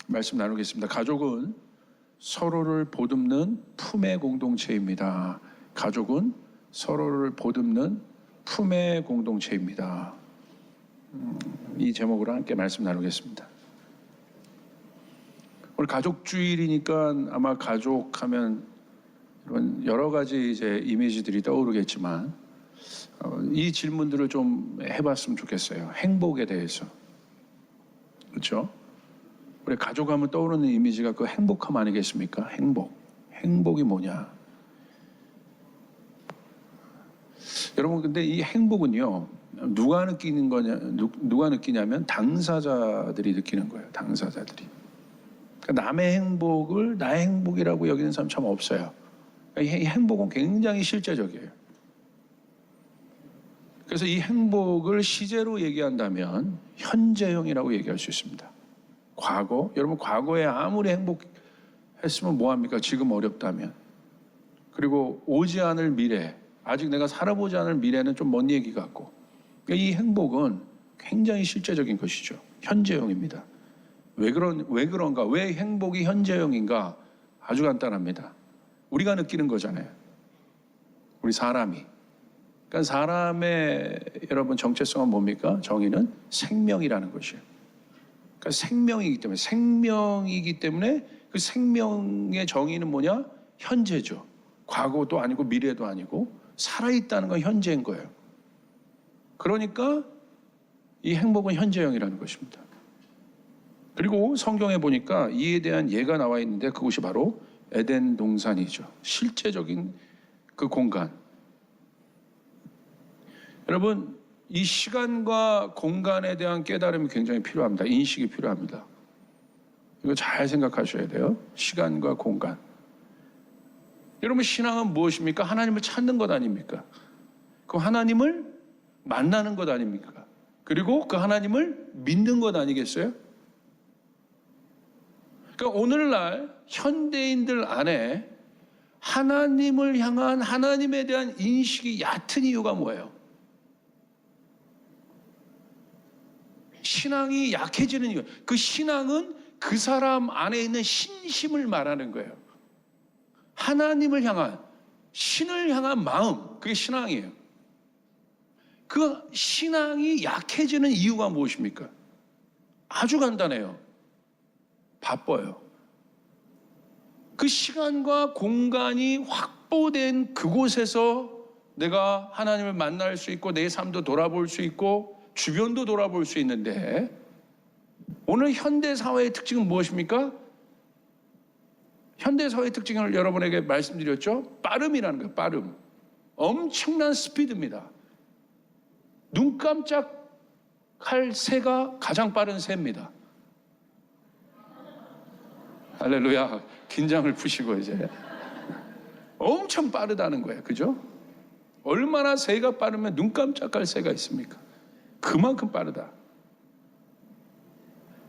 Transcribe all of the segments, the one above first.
말씀 나누겠습니다. 가족은 서로를 보듬는 품의 공동체입니다. 가족은 서로를 보듬는 품의 공동체입니다. 이 제목으로 함께 말씀 나누겠습니다. 오늘 가족주일이니까 아마 가족하면 여러 가지 이제 이미지들이 떠오르겠지만 이 질문들을 좀 해봤으면 좋겠어요. 행복에 대해서. 그렇죠? 우리 가족하면 떠오르는 이미지가 그 행복함 아니겠습니까? 행복이 뭐냐? 여러분, 근데 이 행복은요, 누가 느끼는 거냐, 누가 느끼냐면 당사자들이 느끼는 거예요. 당사자들이. 그러니까 남의 행복을 나의 행복이라고 여기는 사람 참 없어요. 이 행복은 굉장히 실제적이에요. 그래서 이 행복을 시제로 얘기한다면 현재형이라고 얘기할 수 있습니다. 과거, 여러분 과거에 아무리 행복했으면 뭐합니까? 지금 어렵다면. 그리고 오지 않을 미래, 아직 내가 살아보지 않을 미래는 좀 먼 얘기 같고, 그러니까 이 행복은 굉장히 실제적인 것이죠. 현재형입니다. 왜 그런가? 왜 행복이 현재형인가? 아주 간단합니다. 우리가 느끼는 거잖아요. 우리 사람이. 그러니까 사람의 여러분 정체성은 뭡니까? 정의는 생명이라는 것이에요. 그러니까 생명이기 때문에 그 생명의 정의는 뭐냐? 현재죠. 과거도 아니고 미래도 아니고 살아있다는 건 현재인 거예요. 그러니까 이 행복은 현재형이라는 것입니다. 그리고 성경에 보니까 이에 대한 예가 나와 있는데 그곳이 바로 에덴 동산이죠. 실제적인 그 공간. 여러분, 이 시간과 공간에 대한 깨달음이 굉장히 필요합니다. 인식이 필요합니다. 이거 잘 생각하셔야 돼요. 시간과 공간. 여러분, 신앙은 무엇입니까? 하나님을 찾는 것 아닙니까? 그 하나님을 만나는 것 아닙니까? 그리고 그 하나님을 믿는 것 아니겠어요? 그러니까 오늘날 현대인들 안에 하나님을 향한 하나님에 대한 인식이 얕은 이유가 뭐예요? 신앙이 약해지는 이유. 그 신앙은 그 사람 안에 있는 신심을 말하는 거예요. 하나님을 향한, 신을 향한 마음, 그게 신앙이에요. 그 신앙이 약해지는 이유가 무엇입니까? 아주 간단해요. 바빠요. 그 시간과 공간이 확보된 그곳에서 내가 하나님을 만날 수 있고 내 삶도 돌아볼 수 있고 주변도 돌아볼 수 있는데, 오늘 현대사회의 특징은 무엇입니까? 현대사회의 특징을 여러분에게 말씀드렸죠? 빠름이라는 거예요. 빠름. 엄청난 스피드입니다. 눈 깜짝할 새가 가장 빠른 새입니다. 할렐루야. 긴장을 푸시고 이제 엄청 빠르다는 거예요. 그죠? 얼마나 새가 빠르면 눈 깜짝할 새가 있습니까? 그만큼 빠르다.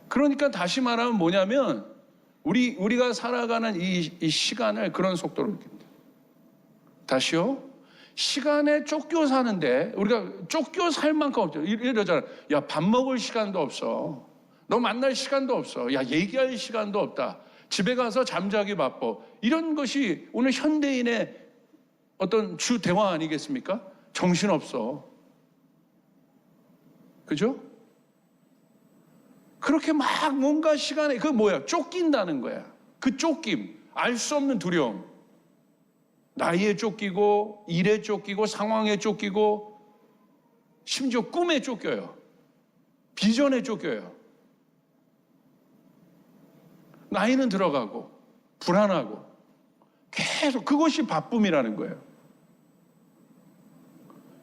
그러니까 다시 말하면 뭐냐면 우리가 살아가는 이 시간을 그런 속도로 느낍니다. 다시요. 시간에 쫓겨 사는데 우리가 쫓겨 살 만큼 없죠. 이러잖아. 야, 밥 먹을 시간도 없어. 너 만날 시간도 없어. 야, 얘기할 시간도 없다. 집에 가서 잠자기 바빠. 이런 것이 오늘 현대인의 어떤 주 대화 아니겠습니까? 정신없어. 그죠? 그렇게 막 뭔가 시간에, 그 뭐야? 쫓긴다는 거야. 그 쫓김. 알 수 없는 두려움. 나이에 쫓기고, 일에 쫓기고, 상황에 쫓기고, 심지어 꿈에 쫓겨요. 비전에 쫓겨요. 나이는 들어가고 불안하고 계속 그것이 바쁨이라는 거예요.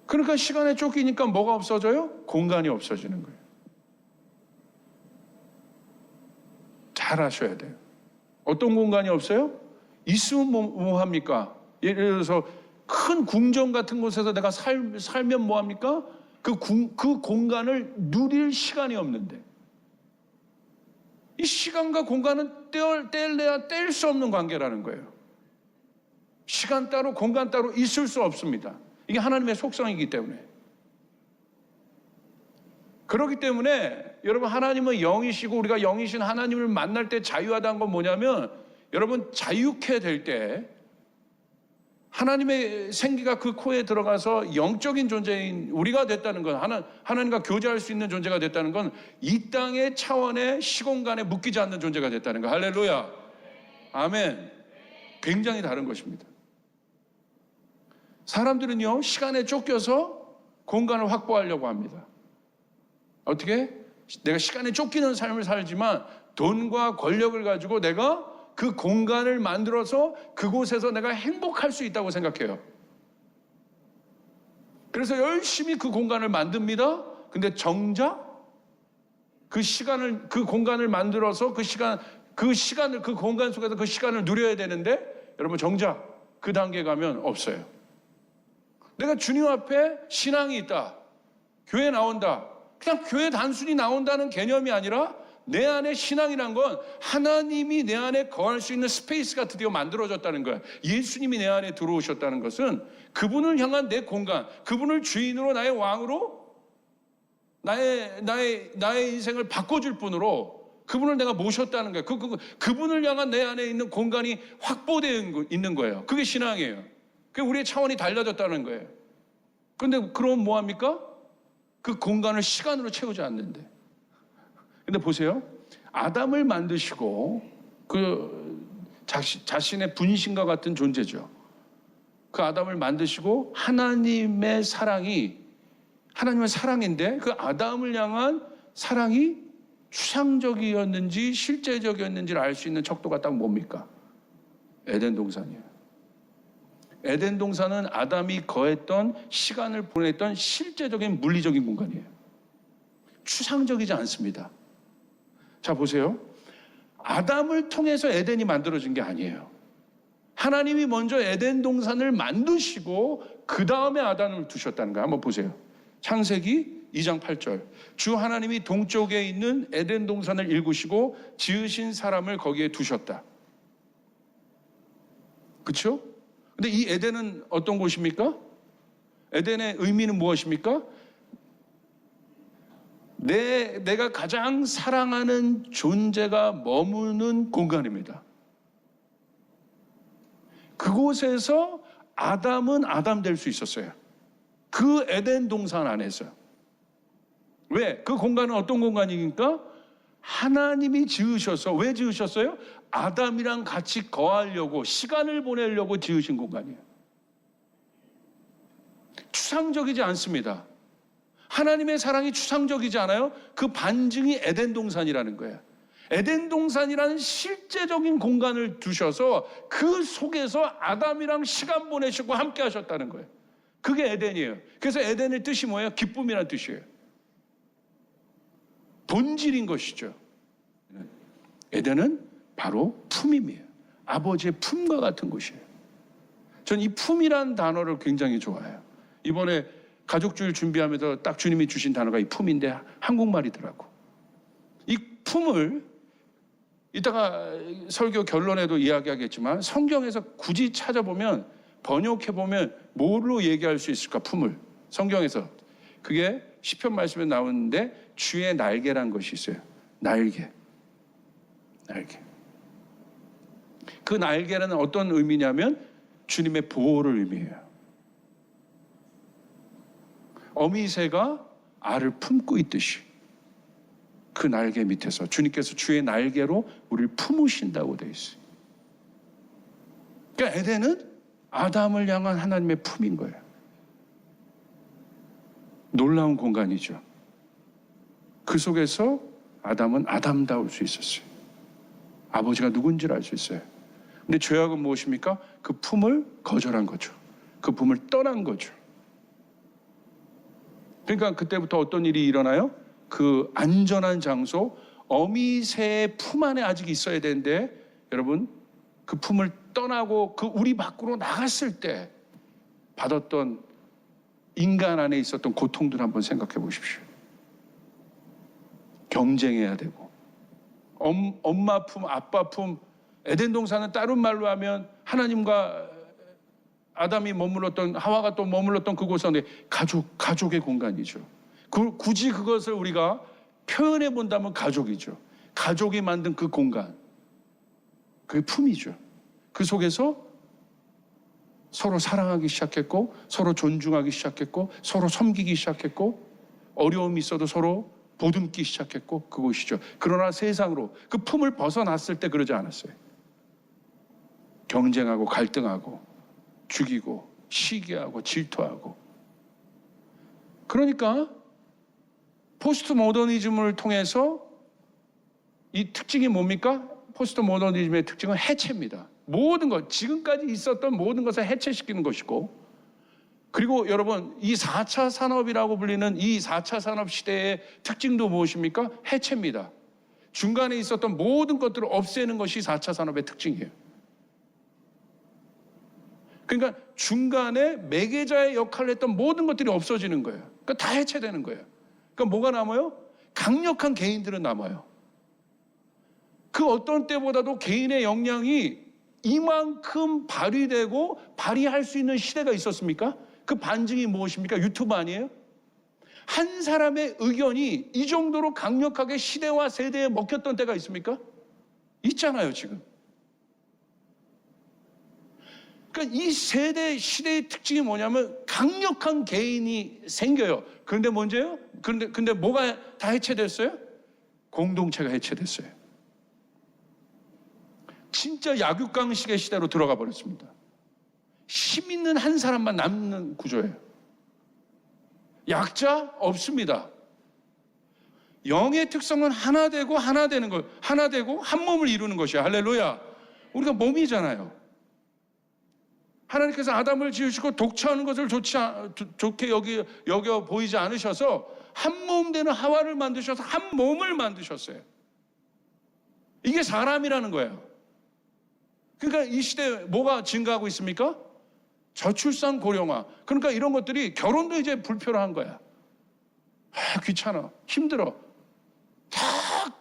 그러니까 시간에 쫓기니까 뭐가 없어져요? 공간이 없어지는 거예요. 잘 아셔야 돼요. 어떤 공간이 없어요? 있으면 뭐합니까? 예를 들어서 큰 궁전 같은 곳에서 내가 살면 뭐합니까? 그 공간을 누릴 시간이 없는데, 이 시간과 공간은 뗄래야 뗄 수 없는 관계라는 거예요. 시간 따로 공간 따로 있을 수 없습니다. 이게 하나님의 속성이기 때문에. 그렇기 때문에 여러분, 하나님은 영이시고 우리가 영이신 하나님을 만날 때 자유하다는 건 뭐냐면, 여러분, 자유케 될 때 하나님의 생기가 그 코에 들어가서 영적인 존재인 우리가 됐다는 건, 하나님과 교제할 수 있는 존재가 됐다는 건 이 땅의 차원의 시공간에 묶이지 않는 존재가 됐다는 거. 할렐루야, 아멘. 굉장히 다른 것입니다. 사람들은요, 시간에 쫓겨서 공간을 확보하려고 합니다. 어떻게? 내가 시간에 쫓기는 삶을 살지만 돈과 권력을 가지고 내가 그 공간을 만들어서 그곳에서 내가 행복할 수 있다고 생각해요. 그래서 열심히 그 공간을 만듭니다. 근데 정작 그 시간을, 그 공간을 만들어서 그 공간 속에서 그 시간을 누려야 되는데, 여러분, 정작 그 단계에 가면 없어요. 내가 주님 앞에 신앙이 있다, 교회 나온다, 그냥 교회 단순히 나온다는 개념이 아니라 내 안에 신앙이란 건 하나님이 내 안에 거할 수 있는 스페이스가 드디어 만들어졌다는 거야. 예수님이 내 안에 들어오셨다는 것은 그분을 향한 내 공간, 그분을 주인으로, 나의 왕으로, 나의 인생을 바꿔줄 분으로 그분을 내가 모셨다는 거예요. 그분을 향한 내 안에 있는 공간이 확보되어 있는 거예요. 그게 신앙이에요. 그게 우리의 차원이 달라졌다는 거예요. 근데 그럼 뭐합니까? 그 공간을 시간으로 채우지 않는데. 근데 보세요. 아담을 만드시고 그 자신의 분신과 같은 존재죠. 그 아담을 만드시고 하나님의 사랑이, 하나님의 사랑인데 그 아담을 향한 사랑이 추상적이었는지 실제적이었는지를 알 수 있는 척도가 딱 뭡니까? 에덴 동산이에요. 에덴 동산은 아담이 거했던, 시간을 보냈던 실제적인 물리적인 공간이에요. 추상적이지 않습니다. 자, 보세요. 아담을 통해서 에덴이 만들어진 게 아니에요. 하나님이 먼저 에덴 동산을 만드시고 그 다음에 아담을 두셨다는 거예요. 한번 보세요. 창세기 2장 8절. 주 하나님이 동쪽에 있는 에덴 동산을 일구시고 지으신 사람을 거기에 두셨다. 그렇죠? 근데 이 에덴은 어떤 곳입니까? 에덴의 의미는 무엇입니까? 내가 가장 사랑하는 존재가 머무는 공간입니다. 그곳에서 아담은 아담 될 수 있었어요. 그 에덴 동산 안에서. 왜? 그 공간은 어떤 공간이니까? 하나님이 지으셔서. 왜 지으셨어요? 아담이랑 같이 거하려고, 시간을 보내려고 지으신 공간이에요. 추상적이지 않습니다. 하나님의 사랑이 추상적이지 않아요? 그 반증이 에덴 동산이라는 거예요. 에덴 동산이라는 실제적인 공간을 두셔서 그 속에서 아담이랑 시간 보내시고 함께 하셨다는 거예요. 그게 에덴이에요. 그래서 에덴의 뜻이 뭐예요? 기쁨이라는 뜻이에요. 본질인 것이죠. 에덴은 바로 품임이에요. 아버지의 품과 같은 곳이에요. 전 이 품이라는 단어를 굉장히 좋아해요. 이번에 가족주일 준비하면서 딱 주님이 주신 단어가 이 품인데 한국말이더라고. 이 품을 이따가 설교 결론에도 이야기하겠지만 성경에서 굳이 찾아보면, 번역해보면 뭘로 얘기할 수 있을까? 품을. 성경에서. 그게 시편 말씀에 나오는데 주의 날개란 것이 있어요. 날개. 그 날개는 어떤 의미냐면 주님의 보호를 의미해요. 어미새가 알을 품고 있듯이 그 날개 밑에서 주님께서 주의 날개로 우리를 품으신다고 되어 있어요. 그러니까 에덴은 아담을 향한 하나님의 품인 거예요. 놀라운 공간이죠. 그 속에서 아담은 아담다울 수 있었어요. 아버지가 누군지를 알 수 있어요. 근데 죄악은 무엇입니까? 그 품을 거절한 거죠. 그 품을 떠난 거죠. 그러니까 그때부터 어떤 일이 일어나요? 그 안전한 장소, 어미새의 품 안에 아직 있어야 되는데, 여러분, 그 품을 떠나고 그 우리 밖으로 나갔을 때 받았던, 인간 안에 있었던 고통들 한번 생각해 보십시오. 경쟁해야 되고, 엄마 품, 아빠 품. 에덴 동산은 다른 말로 하면 하나님과 아담이 머물렀던, 하와가 또 머물렀던 그곳은 가족의 공간이죠. 굳이 그것을 우리가 표현해 본다면 가족이죠. 가족이 만든 그 공간, 그게 품이죠. 그 속에서 서로 사랑하기 시작했고, 서로 존중하기 시작했고, 서로 섬기기 시작했고, 어려움이 있어도 서로 보듬기 시작했고, 그것이죠. 그러나 세상으로 그 품을 벗어났을 때 그러지 않았어요. 경쟁하고 갈등하고 죽이고 시기하고 질투하고. 그러니까 포스트 모더니즘을 통해서 이 특징이 뭡니까? 포스트 모더니즘의 특징은 해체입니다. 모든 것, 지금까지 있었던 모든 것을 해체시키는 것이고, 그리고 여러분, 이 4차 산업이라고 불리는 이 4차 산업 시대의 특징도 무엇입니까? 해체입니다. 중간에 있었던 모든 것들을 없애는 것이 4차 산업의 특징이에요. 그러니까 중간에 매개자의 역할을 했던 모든 것들이 없어지는 거예요. 그러니까 다 해체되는 거예요. 그러니까 뭐가 남아요? 강력한 개인들은 남아요. 그 어떤 때보다도 개인의 역량이 이만큼 발휘되고 발휘할 수 있는 시대가 있었습니까? 그 반증이 무엇입니까? 유튜브 아니에요? 한 사람의 의견이 이 정도로 강력하게 시대와 세대에 먹혔던 때가 있습니까? 있잖아요, 지금. 그러니까 이 세대, 시대의 특징이 뭐냐면 강력한 개인이 생겨요. 그런데 문제요? 근데 뭐가 다 해체됐어요? 공동체가 해체됐어요. 진짜 약육강식의 시대로 들어가 버렸습니다. 힘 있는 한 사람만 남는 구조예요. 약자 없습니다. 영의 특성은 하나 되고 하나 되는 거, 하나 되고 한 몸을 이루는 것이야. 할렐루야. 우리가 몸이잖아요. 하나님께서 아담을 지으시고 독처하는 것을 좋게 여겨 보이지 않으셔서 한 몸 되는 하와를 만드셔서 한 몸을 만드셨어요. 이게 사람이라는 거예요. 그러니까 이 시대에 뭐가 증가하고 있습니까? 저출산 고령화. 그러니까 이런 것들이 결혼도 이제 불필요한 거야. 귀찮아. 힘들어. 다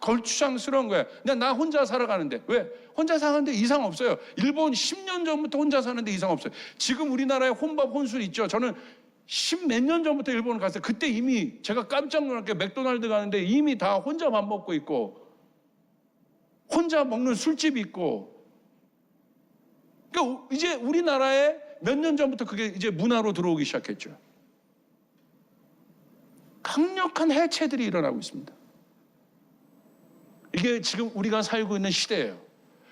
걸추장스러운 거야. 그냥 나 혼자 살아가는데. 왜? 혼자 사는데 이상 없어요. 일본 10년 전부터 혼자 사는데 이상 없어요. 지금 우리나라에 혼밥 혼술 있죠. 저는 10 몇 년 전부터 일본을 갔어요. 그때 이미 제가 깜짝 놀랄게 맥도날드 가는데 이미 다 혼자 밥 먹고 있고 혼자 먹는 술집이 있고. 그러니까 이제 우리나라에 몇 년 전부터 그게 이제 문화로 들어오기 시작했죠. 강력한 해체들이 일어나고 있습니다. 이게 지금 우리가 살고 있는 시대예요.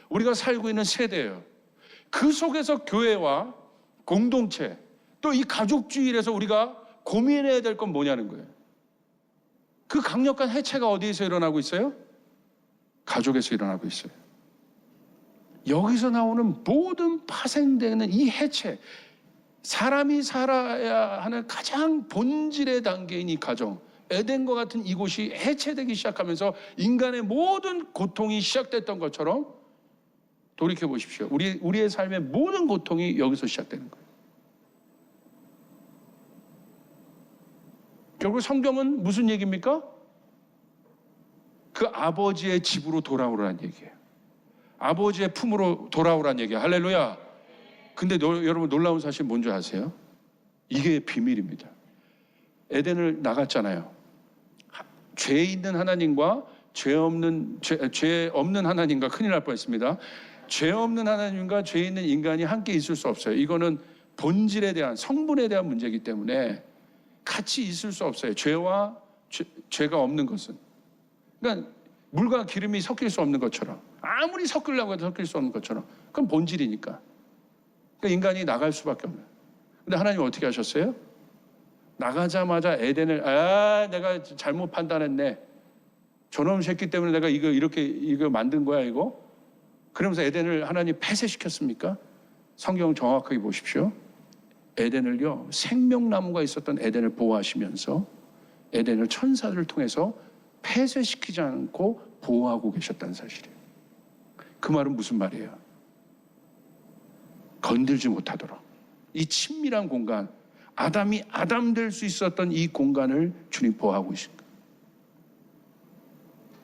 우리가 살고 있는 세대예요. 그 속에서 교회와 공동체, 또 이 가족주의에서 우리가 고민해야 될 건 뭐냐는 거예요. 그 강력한 해체가 어디에서 일어나고 있어요? 가족에서 일어나고 있어요. 여기서 나오는 모든 파생되는 이 해체, 사람이 살아야 하는 가장 본질의 단계인 이 가정, 에덴과 같은 이곳이 해체되기 시작하면서 인간의 모든 고통이 시작됐던 것처럼 돌이켜 보십시오. 우리의 삶의 모든 고통이 여기서 시작되는 거예요. 결국 성경은 무슨 얘기입니까? 그 아버지의 집으로 돌아오라는 얘기예요. 아버지의 품으로 돌아오라는 얘기예요. 할렐루야. 근데 여러분 놀라운 사실 뭔지 아세요? 이게 비밀입니다. 에덴을 나갔잖아요. 죄 있는 하나님과 죄 없는 하나님과 큰일 날 뻔했습니다. 죄 없는 하나님과 죄 있는 인간이 함께 있을 수 없어요. 이거는 본질에 대한, 성분에 대한 문제이기 때문에 같이 있을 수 없어요. 죄와 죄가 없는 것은. 그러니까 물과 기름이 섞일 수 없는 것처럼, 아무리 섞으려고 해도 섞일 수 없는 것처럼, 그건 본질이니까. 그러니까 인간이 나갈 수밖에 없는. 근데 하나님은 어떻게 하셨어요? 나가자마자 에덴을, 내가 잘못 판단했네. 저놈 새끼 때문에 내가 이거 만든 거야, 이거? 그러면서 에덴을 하나님 폐쇄시켰습니까? 성경 정확하게 보십시오. 에덴을요, 생명나무가 있었던 에덴을 보호하시면서 에덴을 천사들을 통해서 폐쇄시키지 않고 보호하고 계셨다는 사실이에요. 그 말은 무슨 말이에요? 건들지 못하도록. 이 친밀한 공간, 아담이 아담 될 수 있었던 이 공간을 주님 보호하고 계신 거예요.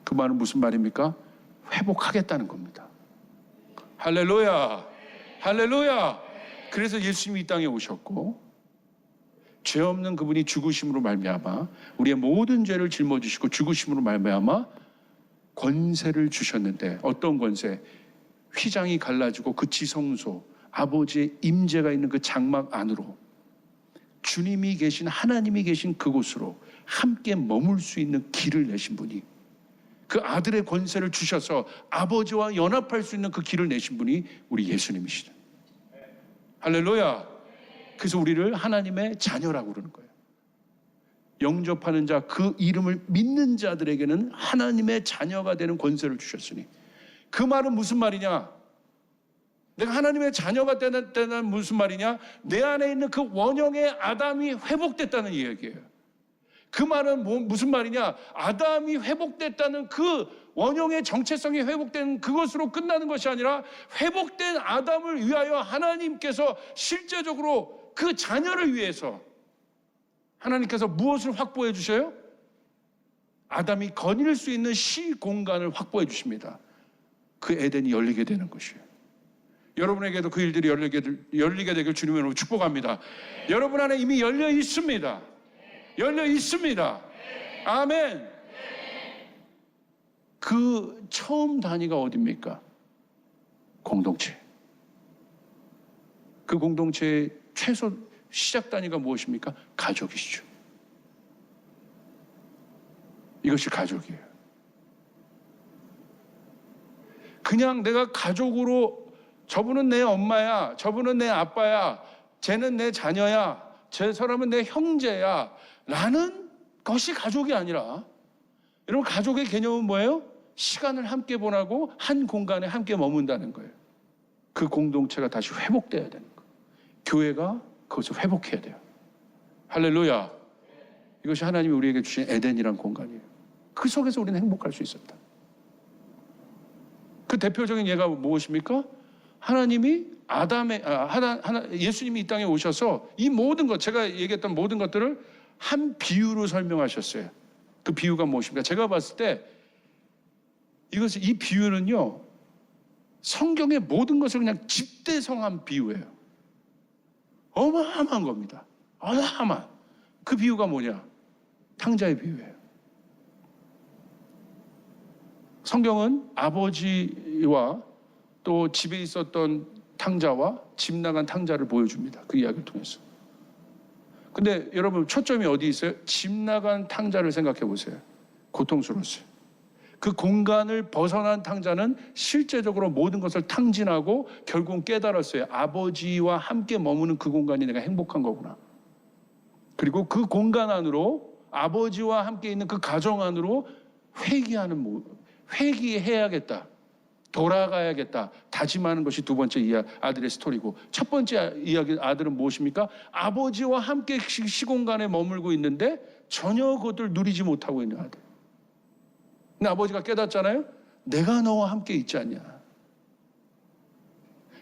그 말은 무슨 말입니까? 회복하겠다는 겁니다. 할렐루야. 할렐루야. 그래서 예수님이 이 땅에 오셨고, 죄 없는 그분이 죽으심으로 말미암아 우리의 모든 죄를 짊어지시고 죽으심으로 말미암아 권세를 주셨는데, 어떤 권세? 휘장이 갈라지고 그 지성소, 아버지의 임재가 있는 그 장막 안으로, 주님이 계신, 하나님이 계신 그곳으로 함께 머물 수 있는 길을 내신 분이, 그 아들의 권세를 주셔서 아버지와 연합할 수 있는 그 길을 내신 분이 우리 예수님이시죠. 할렐루야. 그래서 우리를 하나님의 자녀라고 그러는 거예요. 영접하는 자, 그 이름을 믿는 자들에게는 하나님의 자녀가 되는 권세를 주셨으니, 그 말은 무슨 말이냐? 내가 하나님의 자녀가 되는 무슨 말이냐? 내 안에 있는 그 원형의 아담이 회복됐다는 이야기예요. 그 말은 무슨 말이냐? 아담이 회복됐다는 그 원형의 정체성이 회복된 그것으로 끝나는 것이 아니라, 회복된 아담을 위하여 하나님께서 실제적으로 그 자녀를 위해서 하나님께서 무엇을 확보해 주셔요? 아담이 거닐 수 있는 시공간을 확보해 주십니다. 그 에덴이 열리게 되는 것이에요. 여러분에게도 그 일들이 열리게 되길 주님의 이름으로 축복합니다. 여러분 안에 이미 열려 있습니다. 열려 있습니다. 아멘. 그 처음 단위가 어디입니까? 공동체. 그 공동체의 최소 시작 단위가 무엇입니까? 가족이시죠. 이것이 가족이에요. 그냥 내가 가족으로, 저분은 내 엄마야, 저분은 내 아빠야, 쟤는 내 자녀야, 저 사람은 내 형제야 라는 것이 가족이 아니라, 여러분, 가족의 개념은 뭐예요? 시간을 함께 보내고 한 공간에 함께 머문다는 거예요. 그 공동체가 다시 회복돼야 되는 거예요. 교회가 그것을 회복해야 돼요. 할렐루야. 이것이 하나님이 우리에게 주신 에덴이란 공간이에요. 그 속에서 우리는 행복할 수 있었다. 그 대표적인 예가 무엇입니까? 하나님이 예수님이 이 땅에 오셔서 이 모든 것, 제가 얘기했던 모든 것들을 한 비유로 설명하셨어요. 그 비유가 무엇입니까? 제가 봤을 때 이 비유는요, 성경의 모든 것을 그냥 집대성한 비유예요. 어마어마한 겁니다. 어마어마한. 그 비유가 뭐냐? 탕자의 비유예요. 성경은 아버지와 또 집에 있었던 탕자와 집 나간 탕자를 보여줍니다. 그 이야기를 통해서. 근데 여러분, 초점이 어디 있어요? 집 나간 탕자를 생각해 보세요. 고통스러웠어요. 그 공간을 벗어난 탕자는 실제적으로 모든 것을 탕진하고 결국은 깨달았어요. 아버지와 함께 머무는 그 공간이 내가 행복한 거구나. 그리고 그 공간 안으로, 아버지와 함께 있는 그 가정 안으로 회개해야겠다, 돌아가야겠다 다짐하는 것이 두 번째 아들의 스토리고, 첫 번째 이야기 아들은 무엇입니까? 아버지와 함께 시공간에 머물고 있는데 전혀 그것을 누리지 못하고 있는 아들. 근데 아버지가 깨닫잖아요. 내가 너와 함께 있지 않냐.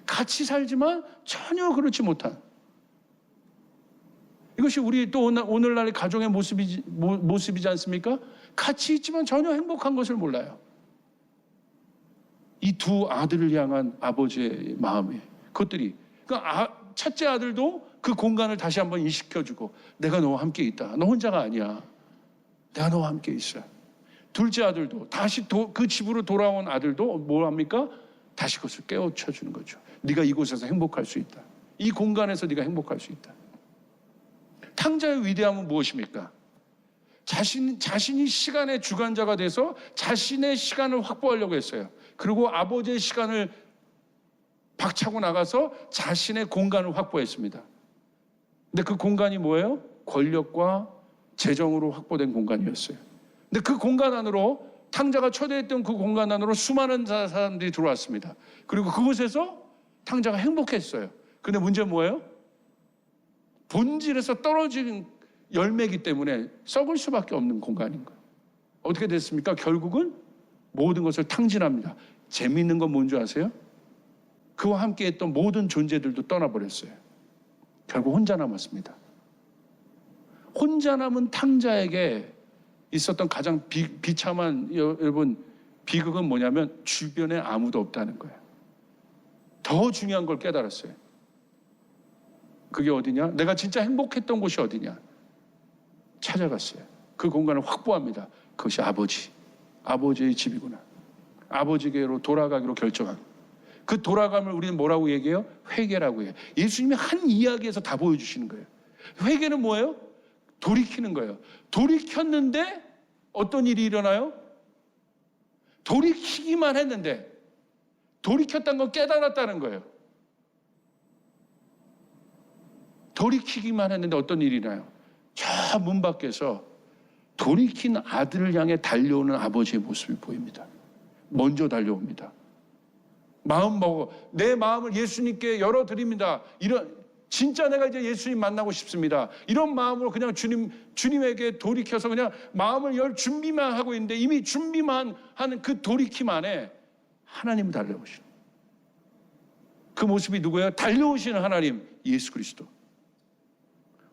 같이 살지만 전혀 그렇지 못한. 이것이 우리 또 오늘날의 가정의 모습이지 않습니까? 같이 있지만 전혀 행복한 것을 몰라요. 이 두 아들을 향한 아버지의 마음이, 그것들이, 그러니까 첫째 아들도 그 공간을 다시 한번 인식해주고, 내가 너와 함께 있다. 너 혼자가 아니야. 내가 너와 함께 있어. 둘째 아들도 다시 그 집으로 돌아온 아들도 뭘 합니까? 다시 그것을 깨우쳐주는 거죠. 네가 이곳에서 행복할 수 있다. 이 공간에서 네가 행복할 수 있다. 탕자의 위대함은 무엇입니까? 자신이 시간의 주관자가 돼서 자신의 시간을 확보하려고 했어요. 그리고 아버지의 시간을 박차고 나가서 자신의 공간을 확보했습니다. 근데 그 공간이 뭐예요? 권력과 재정으로 확보된 공간이었어요. 근데 그 공간 안으로, 탕자가 초대했던 그 공간 안으로 수많은 사람들이 들어왔습니다. 그리고 그곳에서 탕자가 행복했어요. 근데 문제는 뭐예요? 본질에서 떨어진 열매이기 때문에 썩을 수밖에 없는 공간인 거예요. 어떻게 됐습니까? 결국은 모든 것을 탕진합니다. 재미있는 건 뭔지 아세요? 그와 함께 했던 모든 존재들도 떠나버렸어요. 결국 혼자 남았습니다. 혼자 남은 탕자에게 있었던 가장 비참한, 여러분, 비극은 뭐냐면 주변에 아무도 없다는 거예요. 더 중요한 걸 깨달았어요. 그게 어디냐? 내가 진짜 행복했던 곳이 어디냐? 찾아갔어요. 그 공간을 확보합니다. 그것이 아버지의 집이구나. 아버지께로 돌아가기로 결정한. 그 돌아감을 우리는 뭐라고 얘기해요? 회개라고 해요. 예수님이 한 이야기에서 다 보여주시는 거예요. 회개는 뭐예요? 돌이키는 거예요. 돌이켰는데 어떤 일이 일어나요? 돌이키기만 했는데, 돌이켰다는 건 깨달았다는 거예요. 돌이키기만 했는데 어떤 일이 일어나요? 저 문 밖에서 돌이킨 아들을 향해 달려오는 아버지의 모습이 보입니다. 먼저 달려옵니다. 마음 먹어. 내 마음을 예수님께 열어드립니다. 진짜 내가 이제 예수님 만나고 싶습니다. 이런 마음으로 그냥 주님에게 돌이켜서 그냥 마음을 열 준비만 하고 있는데, 이미 준비만 하는 그 돌이킴 안에 하나님은 달려오시는. 그 모습이 누구예요? 달려오시는 하나님, 예수 그리스도.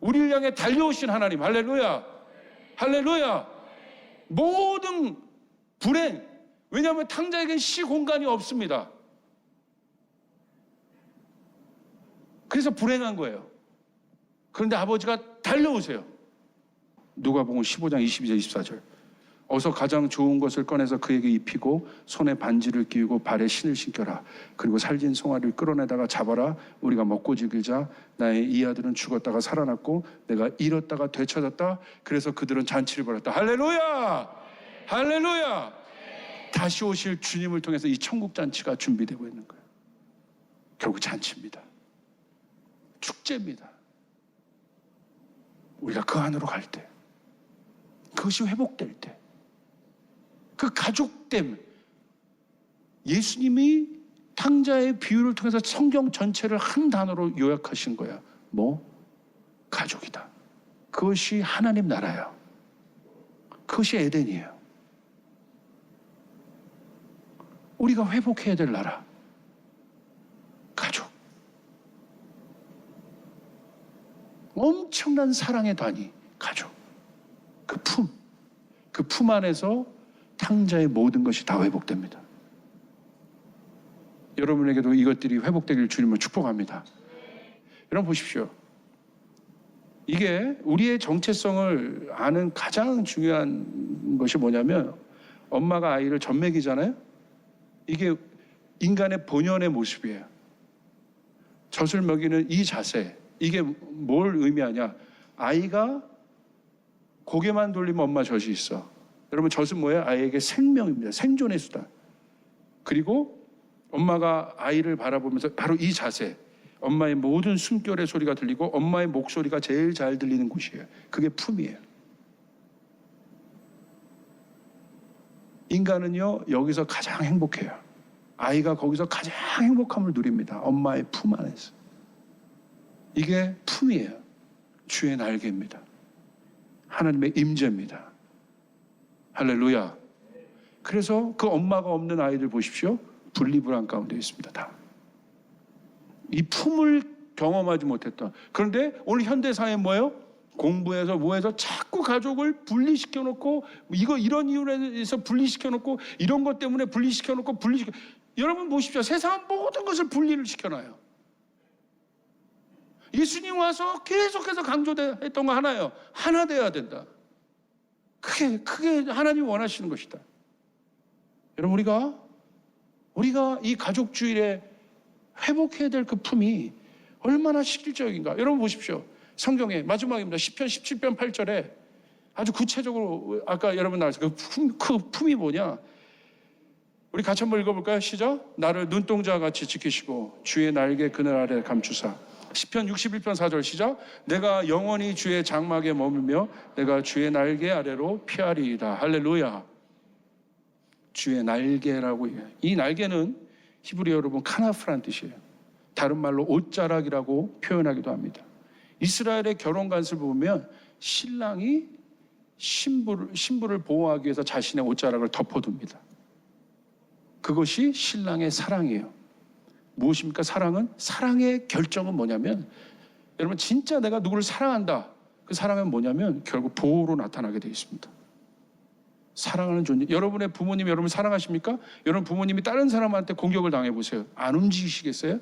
우리를 향해 달려오신 하나님. 할렐루야. 할렐루야. 모든 불행. 왜냐하면 탕자에겐 시 공간이 없습니다. 그래서 불행한 거예요. 그런데 아버지가 달려오세요. 누가복음 15장 22절 24절. 어서 가장 좋은 것을 꺼내서 그에게 입히고 손에 반지를 끼우고 발에 신을 신겨라. 그리고 살진 송아리를 끌어내다가 잡아라. 우리가 먹고 즐기자. 나의 이 아들은 죽었다가 살아났고 내가 잃었다가 되찾았다. 그래서 그들은 잔치를 벌였다. 할렐루야. 할렐루야. 다시 오실 주님을 통해서 이 천국 잔치가 준비되고 있는 거예요. 결국 잔치입니다. 축제입니다. 우리가 그 안으로 갈 때, 그것이 회복될 때, 그 가족됨, 예수님이 탕자의 비유를 통해서 성경 전체를 한 단어로 요약하신 거야. 뭐? 가족이다. 그것이 하나님 나라예요. 그것이 에덴이에요. 우리가 회복해야 될 나라, 가족. 엄청난 사랑의 단위, 가족. 그 품 안에서 탕자의 모든 것이 다 회복됩니다. 여러분에게도 이것들이 회복되길 주님을 축복합니다. 여러분 보십시오. 이게 우리의 정체성을 아는 가장 중요한 것이 뭐냐면, 엄마가 아이를 젖먹이잖아요. 이게 인간의 본연의 모습이에요. 젖을 먹이는 이 자세, 이게 뭘 의미하냐? 아이가 고개만 돌리면 엄마 젖이 있어. 여러분, 젖은 뭐예요? 아이에게 생명입니다. 생존의 수단. 그리고 엄마가 아이를 바라보면서 바로 이 자세, 엄마의 모든 숨결의 소리가 들리고 엄마의 목소리가 제일 잘 들리는 곳이에요. 그게 품이에요. 인간은요, 여기서 가장 행복해요. 아이가 거기서 가장 행복함을 누립니다. 엄마의 품 안에서. 이게 품이에요. 주의 날개입니다. 하나님의 임재입니다. 할렐루야. 그래서 그 엄마가 없는 아이들 보십시오. 분리불안 가운데 있습니다. 다. 이 품을 경험하지 못했던. 그런데 오늘 현대사회 뭐예요? 공부해서 뭐해서 자꾸 가족을 분리시켜 놓고, 이런 이유로 해서 분리시켜 놓고, 이런 것 때문에 분리시켜 놓고, 여러분 보십시오. 세상은 모든 것을 분리를 시켜놔요. 예수님 와서 계속해서 강조했던 거 하나예요. 하나 되어야 된다. 크게 하나님이 원하시는 것이다. 여러분, 우리가 이 가족주일에 회복해야 될 그 품이 얼마나 실질적인가. 여러분 보십시오. 성경의 마지막입니다. 시편 17편 8절에 아주 구체적으로 아까 여러분 나왔어요. 그 품이 뭐냐? 우리 같이 한번 읽어볼까요? 시작. 나를 눈동자와 같이 지키시고 주의 날개 그늘 아래 감추사. 시편 61편 4절 시작. 내가 영원히 주의 장막에 머물며 내가 주의 날개 아래로 피하리이다. 할렐루야. 주의 날개라고 해요. 이 날개는 히브리 여러분 카나프란 뜻이에요. 다른 말로 옷자락이라고 표현하기도 합니다. 이스라엘의 결혼 관습을 보면 신랑이 신부를 보호하기 위해서 자신의 옷자락을 덮어둡니다. 그것이 신랑의 사랑이에요. 무엇입니까? 사랑의 결정은 뭐냐면, 여러분 진짜 내가 누구를 사랑한다. 그 사랑은 뭐냐면 결국 보호로 나타나게 되어 있습니다. 사랑하는 존재. 여러분의 부모님 여러분 사랑하십니까? 여러분 부모님이 다른 사람한테 공격을 당해보세요. 안 움직이시겠어요?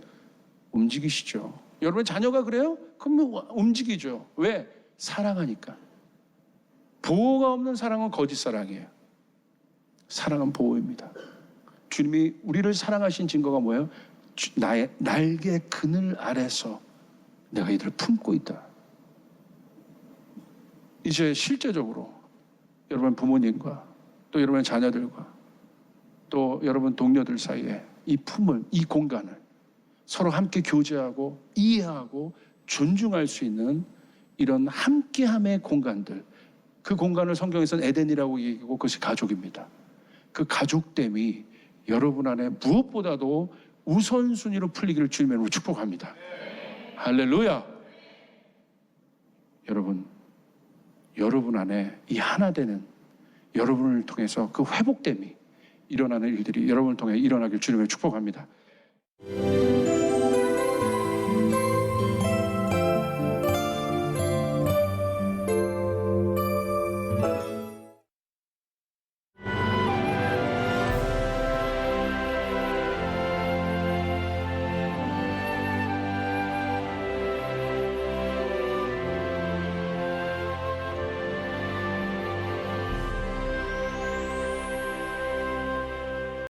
움직이시죠. 여러분 자녀가 그래요? 그럼 움직이죠. 왜? 사랑하니까. 보호가 없는 사랑은 거짓 사랑이에요. 사랑은 보호입니다. 주님이 우리를 사랑하신 증거가 뭐예요? 나의 날개 그늘 아래서 내가 이들을 품고 있다. 이제 실제적으로 여러분 부모님과 또 여러분의 자녀들과 또 여러분 동료들 사이에 이 품을, 이 공간을 서로 함께 교제하고 이해하고 존중할 수 있는 이런 함께함의 공간들, 그 공간을 성경에서는 에덴이라고 얘기하고 그것이 가족입니다. 그 가족됨이 여러분 안에 무엇보다도 우선순위로 풀리기를 주님의 이름으로 축복합니다. 할렐루야. 여러분 안에 이 하나 되는 여러분을 통해서 그 회복됨이 일어나는 일들이 여러분을 통해 일어나길 주님의 축복합니다.